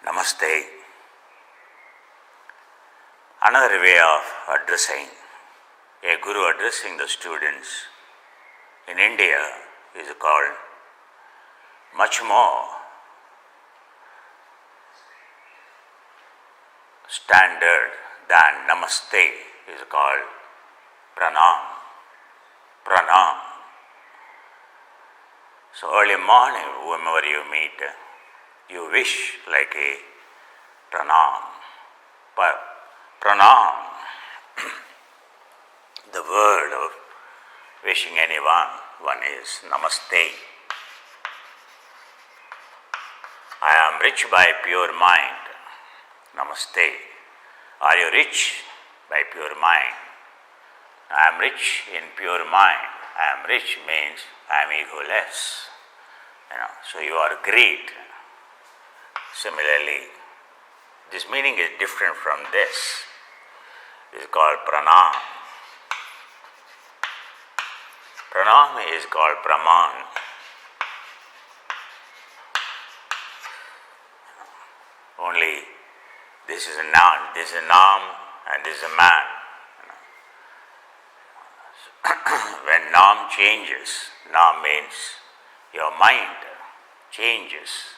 Namaste. Another way of addressing, a guru addressing the students in India is called much more standard than Namaste, is called Pranam. Pranam. So early morning, whomever you meet, you wish like a pranam. Pranam, the word of wishing anyone, one is Namaste. I am rich by pure mind. Namaste. Are you rich by pure mind? I am rich in pure mind. I am rich means I am egoless. So you are great. Similarly, this meaning is different from this. It is called pranam. Pranam is called praman. Only this is a noun, this is a nam, and this is a man. When nam changes, nam means your mind changes.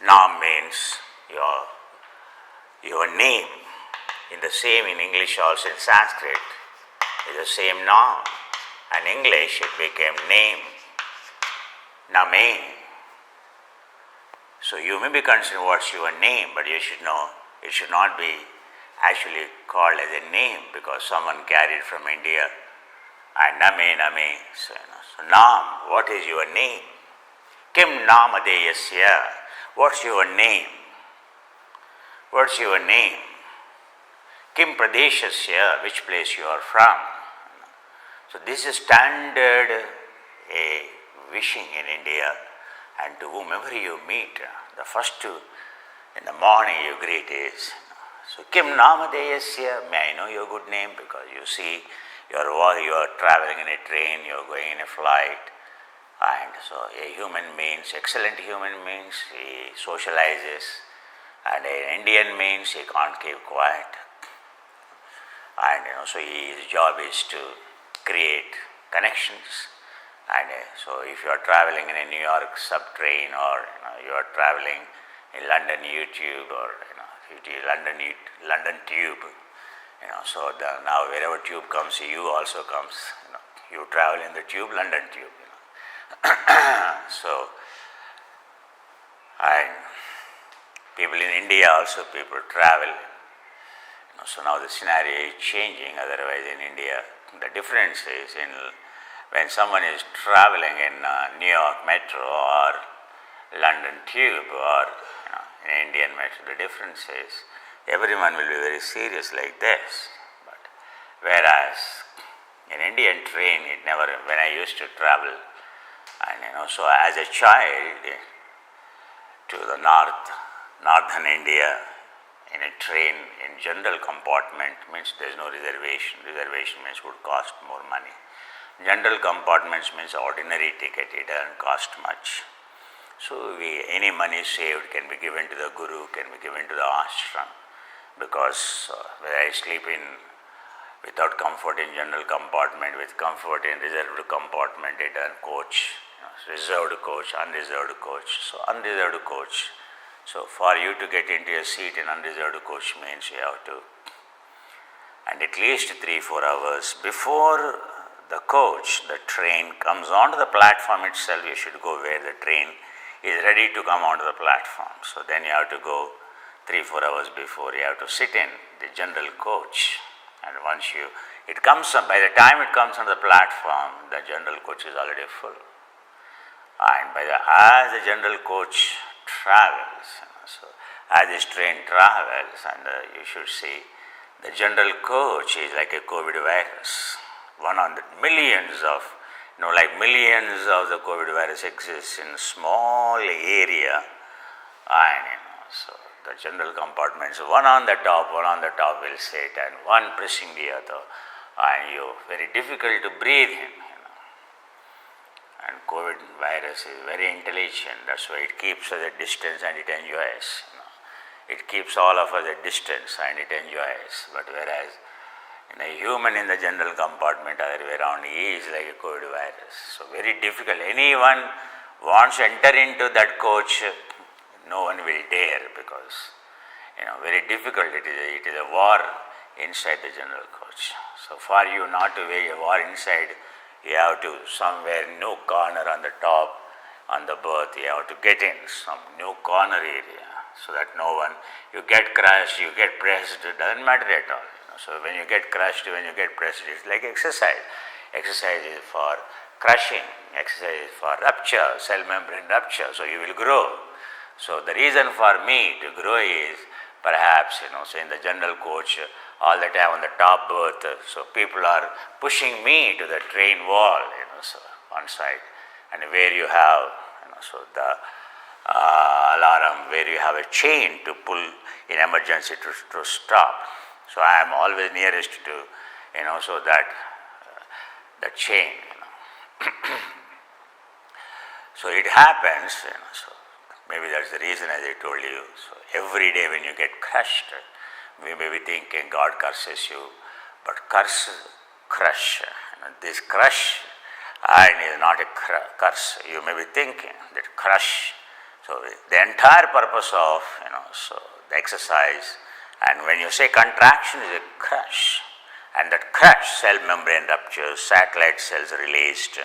Nam means your name. In the same in English also in Sanskrit, is the same noun. And English it became name. Name. So you may be considering what's your name, but you should know it should not be actually called as a name because someone carried from India and name. So nam, what is your name? Kim namadeyasya. What's your name? What's your name? Kim pradeshasya, which place you are from? So this is standard a wishing in India, and to whomever you meet, the first in the morning you greet is, so Kim namadeyasya, may I know your good name? Because you see, you are traveling in a train, you are going in a flight, and so a human means, excellent human means, he socializes, and an Indian means he can't keep quiet. And so his job is to create connections. And so if you are traveling in a New York subtrain, or you are traveling in London YouTube, or London Tube, so now wherever tube comes, you also comes. You travel in the tube, London Tube. So, and people in India also, people travel. So now the scenario is changing. Otherwise, in India, the difference is when someone is traveling in New York Metro or London Tube or in Indian Metro, the difference is everyone will be very serious like this. But whereas in Indian train, it never. When I used to travel, and so as a child to the northern India, in a train in general compartment means there is no reservation. Reservation means would cost more money. General compartments means ordinary ticket, it doesn't cost much. So any money saved can be given to the guru, can be given to the ashram, because when I sleep without comfort in general compartment, with comfort in reserved compartment, it doesn't coach, reserved coach, unreserved coach. So unreserved coach. So for you to get into a seat in unreserved coach means you have to, and at least 3-4 hours before the coach, the train comes onto the platform itself, you should go where the train is ready to come onto the platform. So then you have to go 3-4 hours before, you have to sit in the general coach. And once it comes, by the time it comes on the platform, the general coach is already full. And as the general coach travels, so as this train travels, and you should see, the general coach is like a COVID virus. 100 millions of, millions of the COVID virus exists in small area, and so the general compartments, one on the top will sit, and one pressing the other, and very difficult to breathe in. And COVID virus is very intelligent, that's why it keeps at a distance and it enjoys. it keeps all of us at distance and it enjoys. But whereas in a human in the general compartment, other way around, he is like a COVID virus. So very difficult. Anyone wants to enter into that coach, no one will dare, because very difficult it is. It is a war inside the general coach. So for you not to wage a war inside, you have to somewhere new corner on the top, on the berth, you have to get in some new corner area, so that no one, you get crushed, you get pressed, it doesn't matter at all. So when you get crushed, when you get pressed, it's like exercise. Exercise is for crushing, exercise is for rupture, cell membrane rupture, so you will grow. So the reason for me to grow is perhaps, so in the general coach, all the time on the top berth, so people are pushing me to the train wall, so one side, and where you have, so the alarm, where you have a chain to pull in emergency to stop. So I am always nearest to, so that the chain, So it happens, so maybe that's the reason, as I told you. So every day when you get crushed, we may be thinking God curses you, but crush. This crush is not a curse. You may be thinking that crush. So the entire purpose of so the exercise, and when you say contraction, is a crush, and that crush, cell membrane ruptures, satellite cells released,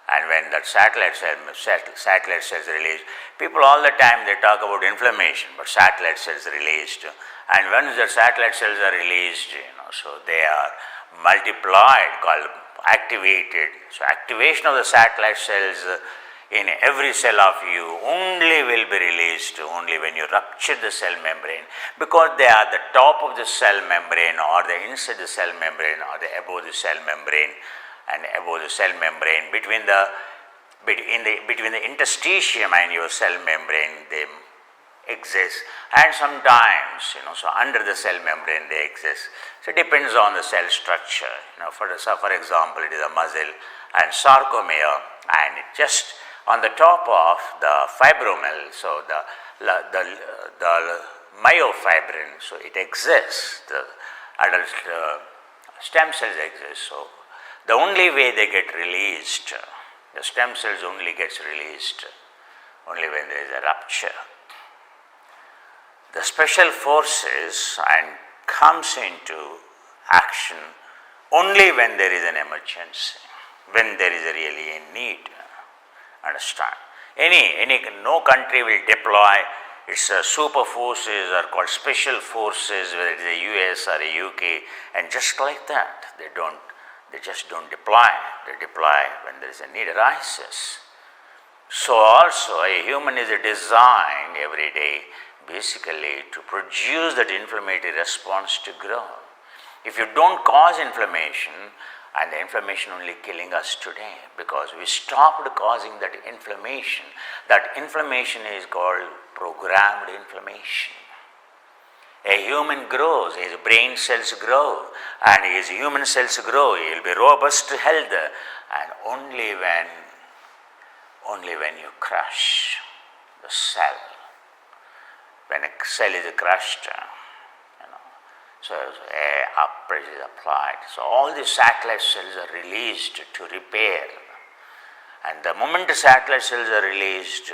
and when that satellite cells released, people all the time they talk about inflammation, but satellite cells released, and when the satellite cells are released, so they are multiplied, called activated. So activation of the satellite cells in every cell of you only will be released only when you rupture the cell membrane, because they are the top of the cell membrane, or the inside the cell membrane, or the above the cell membrane, and above the cell membrane, between the interstitium and your cell membrane, they exist, and sometimes so under the cell membrane they exist. So it depends on the cell structure. For example, it is a muscle and sarcomere, and it just on the top of the fibromel, so the myofibrin, so it exists. The adult stem cells exist. So the only way they get released, the stem cells only gets released only when there is a rupture. The special forces and comes into action only when there is an emergency, when there is really a need. Understand? No country will deploy its super forces, are called special forces, whether it is a US or a UK, and just like that, they just don't deploy. They deploy when there is a need arises. So also a human is designed every day basically to produce that inflammatory response to grow. If you don't cause inflammation, and the inflammation only killing us today, because we stopped causing that inflammation. That inflammation is called programmed inflammation. A human grows, his brain cells grow, and his human cells grow, he will be robust to health, and only when you crush the cell. When a cell is crushed, so a pressure is applied. So all the satellite cells are released to repair. And the moment the satellite cells are released,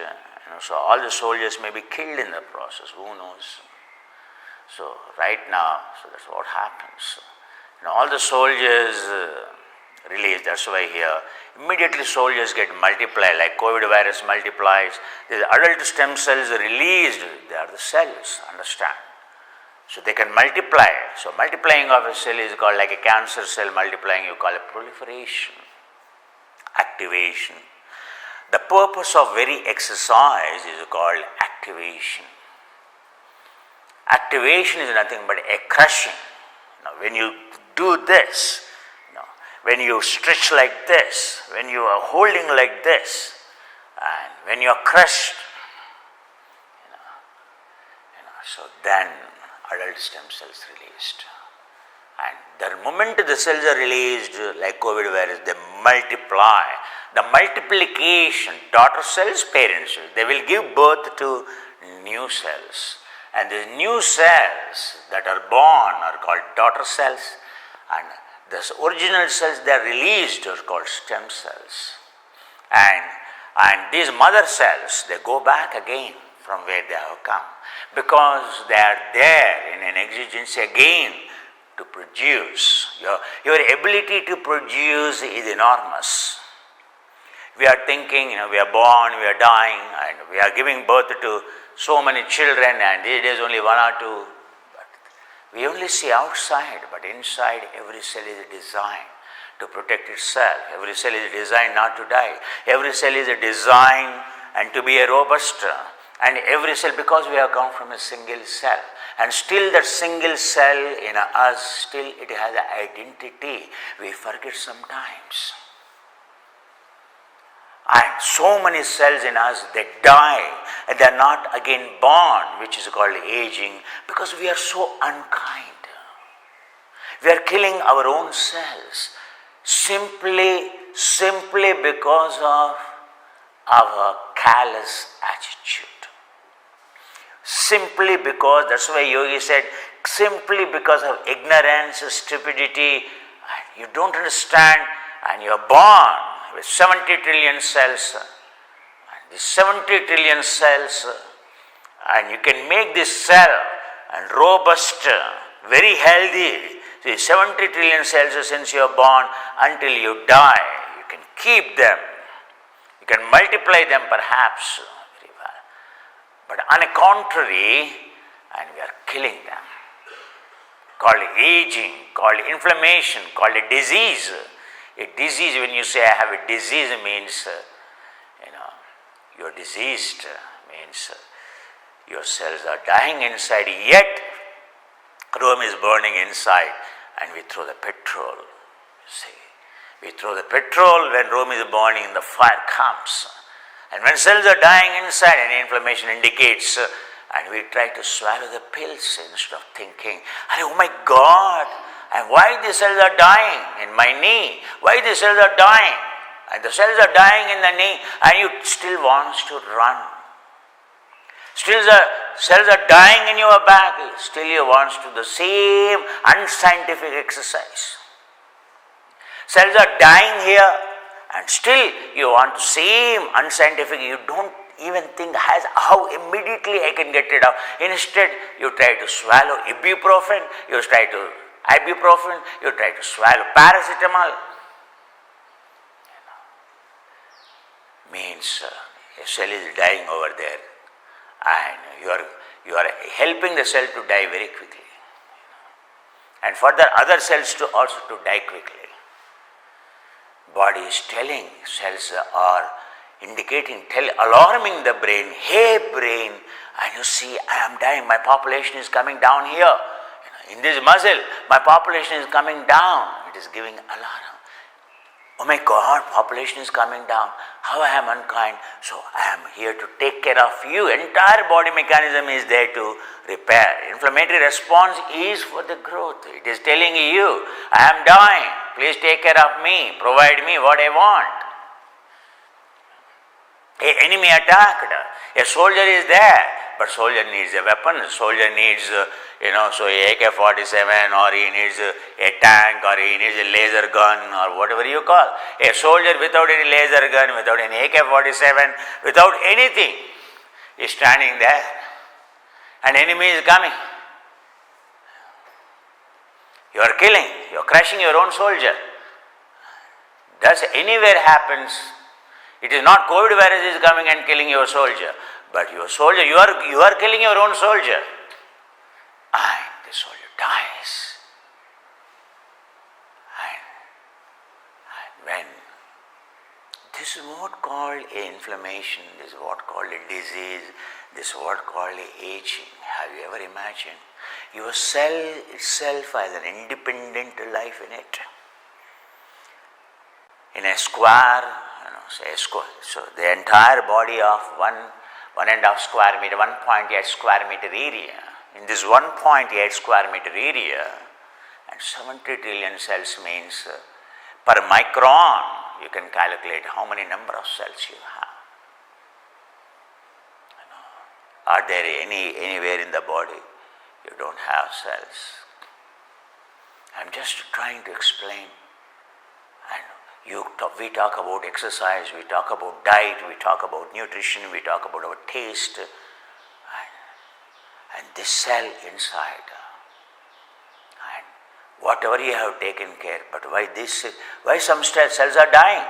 so all the soldiers may be killed in the process, who knows. So right now, so that's what happens. All the soldiers released, that's why here, immediately soldiers get multiplied, like COVID virus multiplies. The adult stem cells are released, they are the cells, understand. So they can multiply. So multiplying of a cell is called like a cancer cell multiplying, you call it proliferation, activation. The purpose of very exercise is called activation. Activation is nothing but a crushing. When you do this, when you stretch like this, when you are holding like this, and when you are crushed, so then adult stem cells released. And the moment the cells are released, like COVID virus, they multiply. The multiplication, daughter cells, parent cells, they will give birth to new cells. And the new cells that are born are called daughter cells, and the original cells that are released are called stem cells. And these mother cells, they go back again from where they have come, because they are there in an exigency again to produce. Your ability to produce is enormous. We are thinking, we are born, we are dying, and we are giving birth to so many children, and these days only one or two. But we only see outside, but inside every cell is designed to protect itself. Every cell is designed not to die. Every cell is designed and to be a robust. And every cell, because we have come from a single cell, and still that single cell in us, still it has an identity. We forget sometimes. And so many cells in us, they die and they are not again born, which is called aging, because we are so unkind. We are killing our own cells simply because of our callous attitude. Simply because, that's why Yogi said, simply because of ignorance, stupidity, you don't understand, and you are born with 70 trillion cells, and these 70 trillion cells, and you can make this cell and robust, very healthy. See, 70 trillion cells since you are born until you die, you can keep them, you can multiply them perhaps very well. But on the contrary, and we are killing them, called aging, called inflammation, called a disease. A disease, when you say I have a disease, means, you're diseased, means your cells are dying inside, yet Rome is burning inside, and we throw the petrol. See, we throw the petrol when Rome is burning, the fire comes. And when cells are dying inside, and inflammation indicates, and we try to swallow the pills instead of thinking, oh my God, and why the cells are dying in my knee? Why the cells are dying? And the cells are dying in the knee, and you still want to run. Still the cells are dying in your back, still you want to do the same unscientific exercise. Cells are dying here, and still you want the same unscientific, you don't even think how immediately I can get rid of. Instead, you try to swallow ibuprofen, you try to swallow paracetamol. Means a cell is dying over there, and you are helping the cell to die very quickly, and further other cells to also to die quickly. Body is telling, cells are indicating, alarming the brain, hey brain, and you see I am dying, my population is coming down here. In this muscle, my population is coming down. It is giving alarm. Oh my God, population is coming down. How I am unkind. So I am here to take care of you. Entire body mechanism is there to repair. Inflammatory response is for the growth. It is telling you, I am dying. Please take care of me. Provide me what I want. An enemy attacked. A soldier is there, but soldier needs a weapon. Soldier needs, so AK-47, or he needs a tank, or he needs a laser gun, or whatever you call. A soldier without any laser gun, without any AK-47, without anything, is standing there. An enemy is coming. You are killing, you are crushing your own soldier. Does anywhere happens? It is not COVID virus is coming and killing your soldier, but your soldier, you are killing your own soldier. And the soldier dies. And when this is what called inflammation, this is what called a disease, this is what called aging. Have you ever imagined? Your cell itself has an independent life in it. In a square, say a square, so the entire body of 1.5 square meter, 1.8 square meter area. In this 1.8 square meter area, and 70 trillion cells means per micron, you can calculate how many number of cells you have. Are there anywhere in the body? You don't have cells. I'm just trying to explain. And we talk about exercise, we talk about diet, we talk about nutrition, we talk about our taste, and this cell inside, and whatever you have taken care, but why some cells are dying?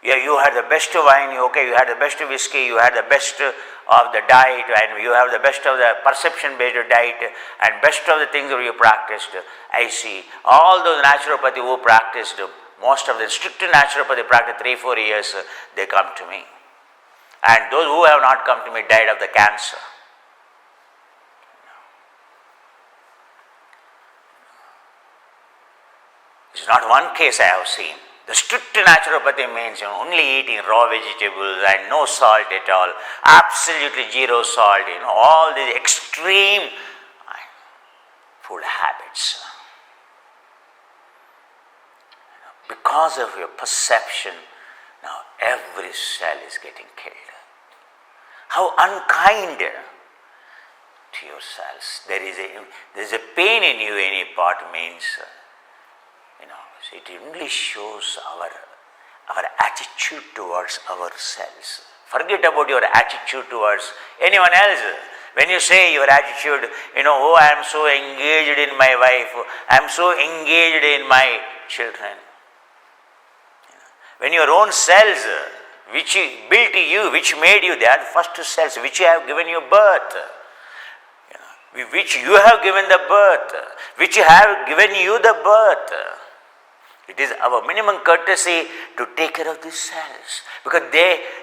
Yeah, you had the best wine, okay, you had the best whiskey, you had the best of the diet, and you have the best of the perception-based diet, and best of the things that you practiced. I see all those naturopathy who practiced, most of the strict naturopathy practice 3-4 years, they come to me. And those who have not come to me died of the cancer. It's not one case I have seen. The strict naturopathy means only eating raw vegetables and no salt at all, absolutely zero salt, all these extreme food habits. Because of your perception, now every cell is getting killed. How unkind to your cells. There is a pain in you, any part means, it only shows our attitude towards ourselves. Forget about your attitude towards anyone else. When you say your attitude, oh, I am so engaged in my wife, I am so engaged in my children. When your own cells, which built you, which made you, they are the first cells which have given you birth, which you have given the birth, which have given you the birth. It is our minimum courtesy to take care of these cells, because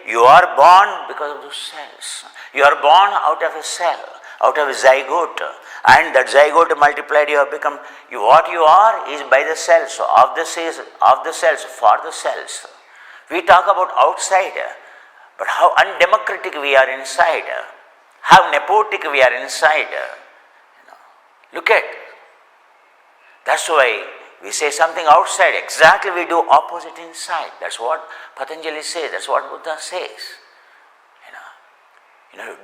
you are born because of those cells. You are born out of a cell, out of a zygote, and that zygote multiplied, you have become, what you are is by the cells, so of the cells, for the cells. We talk about outside, but how undemocratic we are inside, how nepotic we are inside. Look at, that's why we say something outside, exactly we do opposite inside. That's what Patanjali says, that's what Buddha says.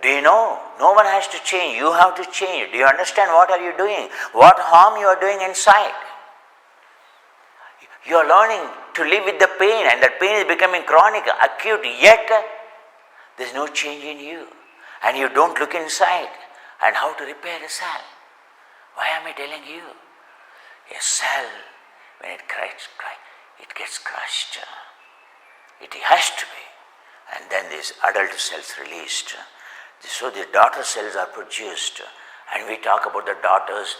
Do you know? No one has to change, you have to change. Do you understand what are you doing? What harm you are doing inside? You are learning to live with the pain, and that pain is becoming chronic, acute, yet there is no change in you. And you don't look inside and how to repair a cell. Why am I telling you? A cell, when it cracks, it gets crushed. It has to be. And then these adult cells released. So the daughter cells are produced. And we talk about the daughters,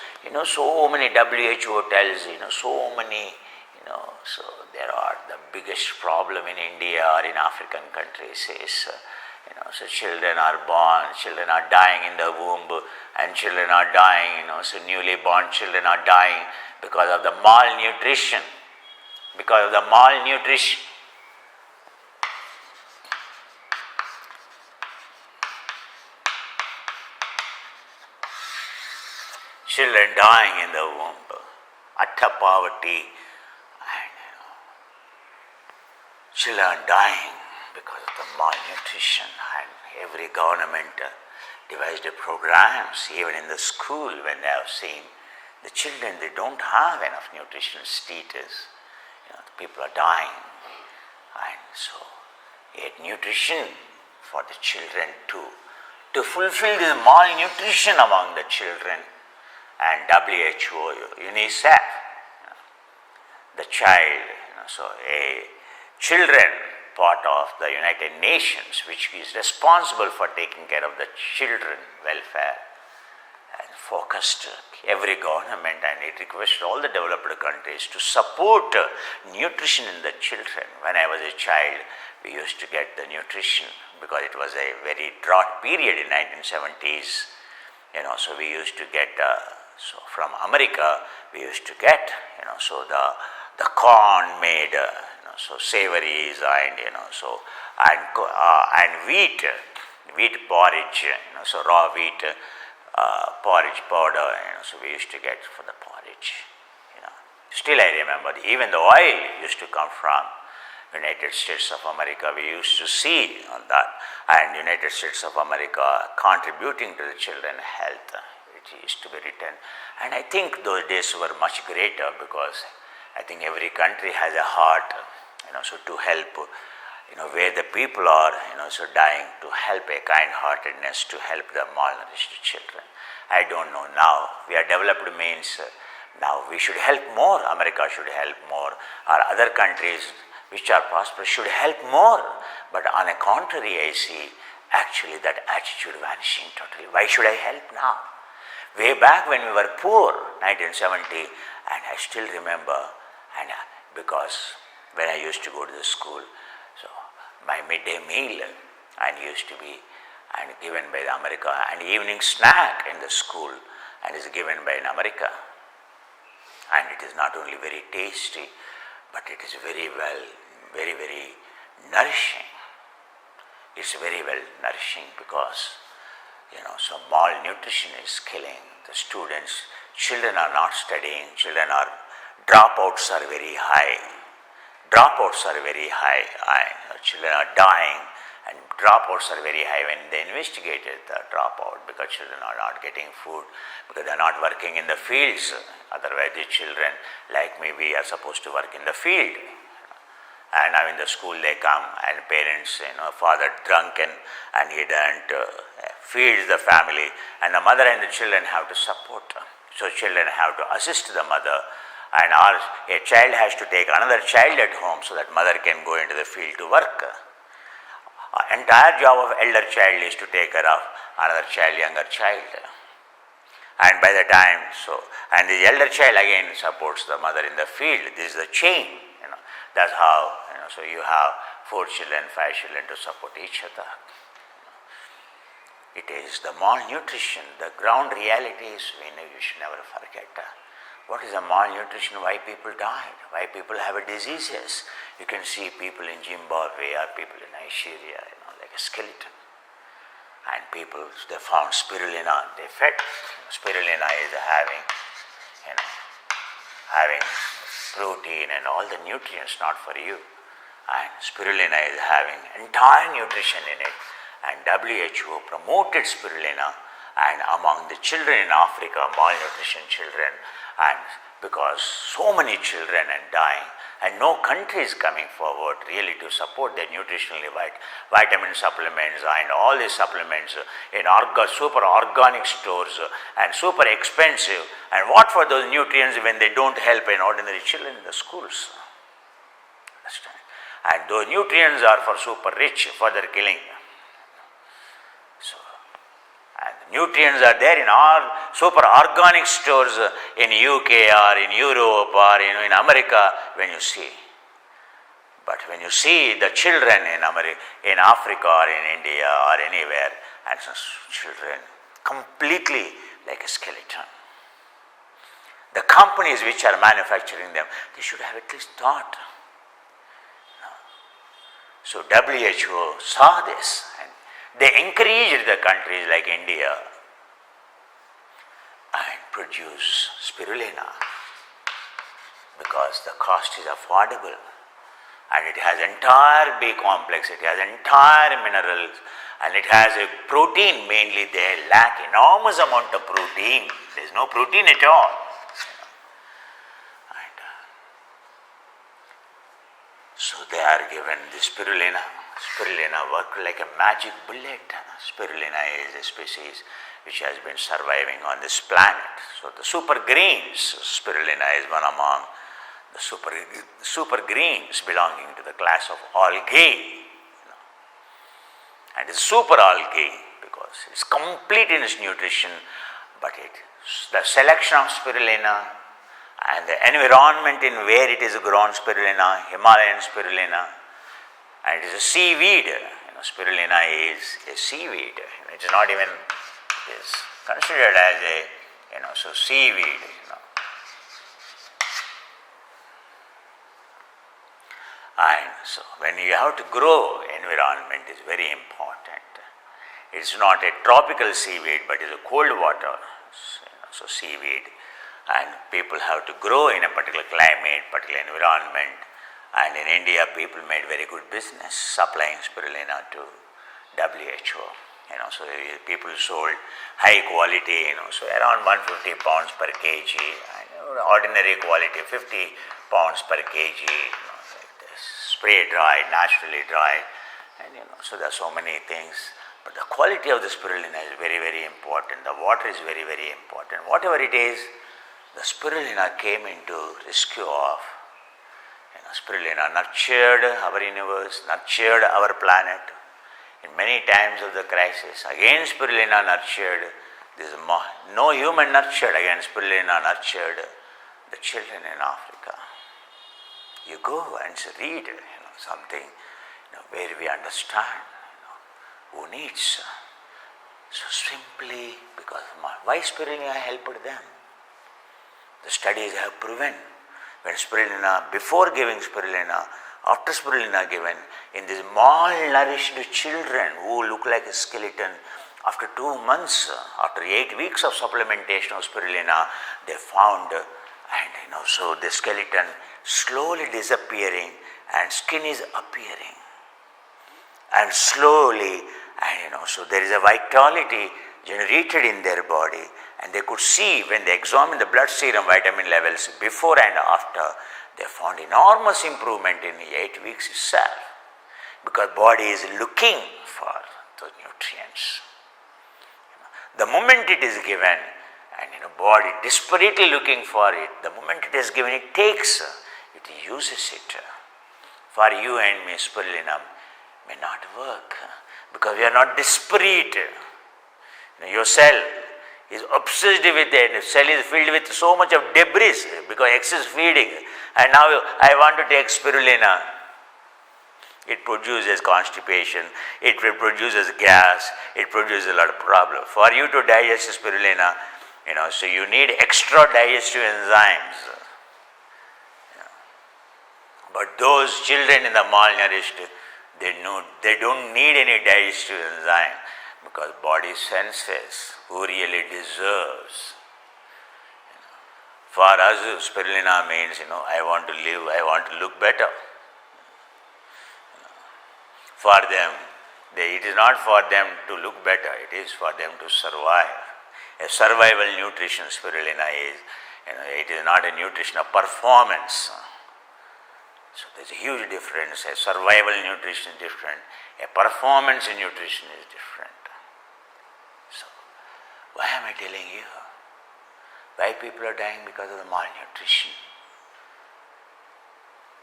so many WHO tells, so many, so there are the biggest problem in India or in African countries is, so children are born, children are dying in the womb, and children are dying, so newly born children are dying because of the malnutrition. Because of the malnutrition. Children dying in the womb, utter poverty, and children are dying because of the malnutrition, and every government devised programs, even in the school when they have seen the children, they don't have enough nutritional status, people are dying, and so yet nutrition for the children to fulfill this malnutrition among the children, and WHO, UNICEF, the child, so a children part of the United Nations, which is responsible for taking care of the children welfare, and focused every government, and it requested all the developed countries to support nutrition in the children. When I was a child, we used to get the nutrition because it was a very drought period in 1970s. So we used to get, so from America, we used to get, so the corn made, so savories, and and wheat porridge, so raw wheat porridge powder, so we used to get for the porridge. Still I remember, even the oil used to come from United States of America, we used to see on that, and United States of America contributing to the children health. It used to be written, and I think those days were much greater because I think every country has a heart, so to help, where the people are, so dying, to help a kind-heartedness to help the malnourished children. I don't know now. We are developed means now we should help more. America should help more, or other countries which are prosperous should help more. But on the contrary, I see actually that attitude vanishing totally. Why should I help now? Way back when we were poor, 1970, and I still remember, and because when I used to go to the school, so my midday meal and used to be and given by the America, and evening snack in the school and is given by an America. And it is not only very tasty, but it is very nourishing. It's very well nourishing because, so malnutrition is killing the students. Children are not studying, dropouts are very high. Children are dying, and dropouts are very high when they investigated the dropout, because children are not getting food, because they are not working in the fields. Otherwise, the children like me, we are supposed to work in the field. And now in the school they come, and parents, father drunken and he doesn't feeds the family, and the mother and the children have to support. So children have to assist the mother, and a child has to take another child at home so that mother can go into the field to work. Entire job of elder child is to take care of another child, younger child. And by the time, and the elder child again supports the mother in the field. This is the chain, That's how, so you have 4 children, 5 children to support each other. It is the malnutrition, the ground reality is, you should never forget. What is the malnutrition? Why people died? Why people have diseases? You can see people in Zimbabwe or people in Nigeria, like a skeleton. And people, they found spirulina, they fed. Spirulina is having protein and all the nutrients not for you. And spirulina is having entire nutrition in it. And WHO promoted spirulina, and among the children in Africa, malnutrition children, and because so many children are dying, and no country is coming forward really to support their nutritionally vitamin supplements and all these supplements in super organic stores and super expensive. And what for those nutrients when they don't help an ordinary children in the schools? Understand? And those nutrients are for super rich, for their killing. Nutrients are there in all super organic stores in UK or in Europe or in America when you see. But when you see the children in Africa or in India or anywhere, and some children completely like a skeleton. The companies which are manufacturing them, they should have at least thought. So WHO saw this, and they encouraged the countries like India and produce spirulina because the cost is affordable, and it has entire B complex, it has entire minerals, and it has a protein mainly. They lack enormous amount of protein. There is no protein at all. And so they are given the spirulina. Spirulina works like a magic bullet. Spirulina is a species which has been surviving on this planet. So the super greens, spirulina is one among the super greens belonging to the class of algae. And it's super algae because it's complete in its nutrition, but the selection of spirulina and the environment in where it is grown, spirulina, Himalayan spirulina, and it is a seaweed. Spirulina is a seaweed. It is not even, it is considered as a, seaweed. And so when you have to grow, environment is very important. It is not a tropical seaweed, but it is a cold water, so seaweed. And people have to grow in a particular climate, particular environment, And in India, people made very good business supplying spirulina to WHO. So people sold high quality, so around 150 pounds per kg, and ordinary quality 50 pounds per kg, like this, spray dried, naturally dried, and so there are so many things. But the quality of the spirulina is very, very important. The water is very, very important. Whatever it is, the spirulina came into rescue of. Spirulina nurtured our universe, nurtured our planet. In many times of the crisis, again spirulina nurtured. There is no human nurtured, again spirulina nurtured the children in Africa. You go and read something where we understand who needs. So simply because why spirulina helped them? The studies have proven when spirulina, before giving spirulina, after spirulina given, in these malnourished children who look like a skeleton, after 2 months, after 8 weeks of supplementation of spirulina, they found, and so the skeleton slowly disappearing and skin is appearing. And slowly, and so there is a vitality generated in their body, and they could see when they examined the blood serum vitamin levels before and after, they found enormous improvement in 8 weeks itself, because body is looking for those nutrients. The moment it is given, and body desperately looking for it, the moment it is given, it takes, it uses it. For you and me, spirulina may not work, because we are not desperate. Your cell is obsessed with it. The cell is filled with so much of debris because excess feeding. And now I want to take spirulina. It produces constipation, it produces gas, it produces a lot of problems. For you to digest spirulina, so you need extra digestive enzymes. But those children in the malnourished, they don't need any digestive enzyme, because body senses who really deserves. For us, spirulina means, I want to live, I want to look better. For them, it is not for them to look better, it is for them to survive. A survival nutrition spirulina is, it is not a nutrition of performance. So there is a huge difference. A survival nutrition is different, a performance in nutrition is different. So, why am I telling you? Why people are dying because of the malnutrition?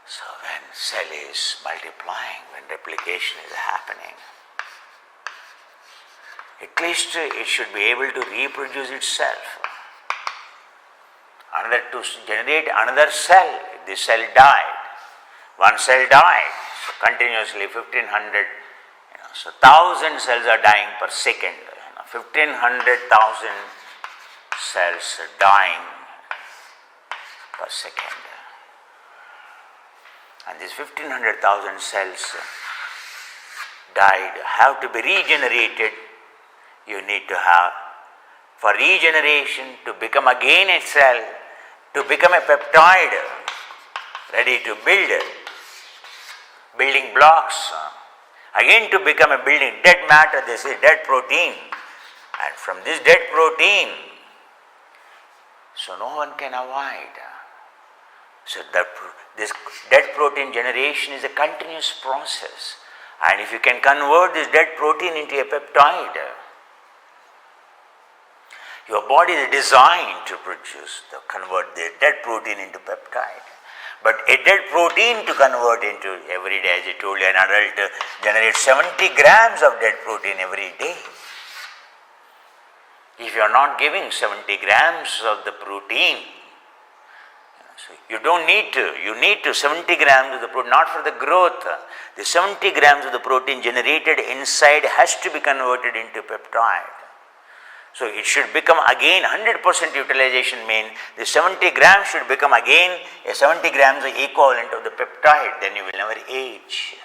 So when cell is multiplying, when replication is happening, at least it should be able to reproduce itself. To generate another cell, if this cell died, one cell died, so continuously 1500, so 1000 cells are dying per second, 1500,000 cells dying per second. And these 1500,000 cells died, have to be regenerated. You need to have, for regeneration, to become again a cell, to become a peptide, ready to building blocks, again to become a building, dead matter, this is dead protein. And from this dead protein, so no one can avoid. So this dead protein generation is a continuous process. And if you can convert this dead protein into a peptide, your body is designed to convert the dead protein into peptide. But a dead protein to convert into every day, as I told you, an adult generates 70 grams of dead protein every day. If you are not giving 70 grams of the protein, so you don't need to, you need to 70 grams of the protein, not for the growth. The 70 grams of the protein generated inside has to be converted into peptide. So it should become again 100% utilization means the 70 grams should become again a 70 grams equivalent of the peptide, then you will never age.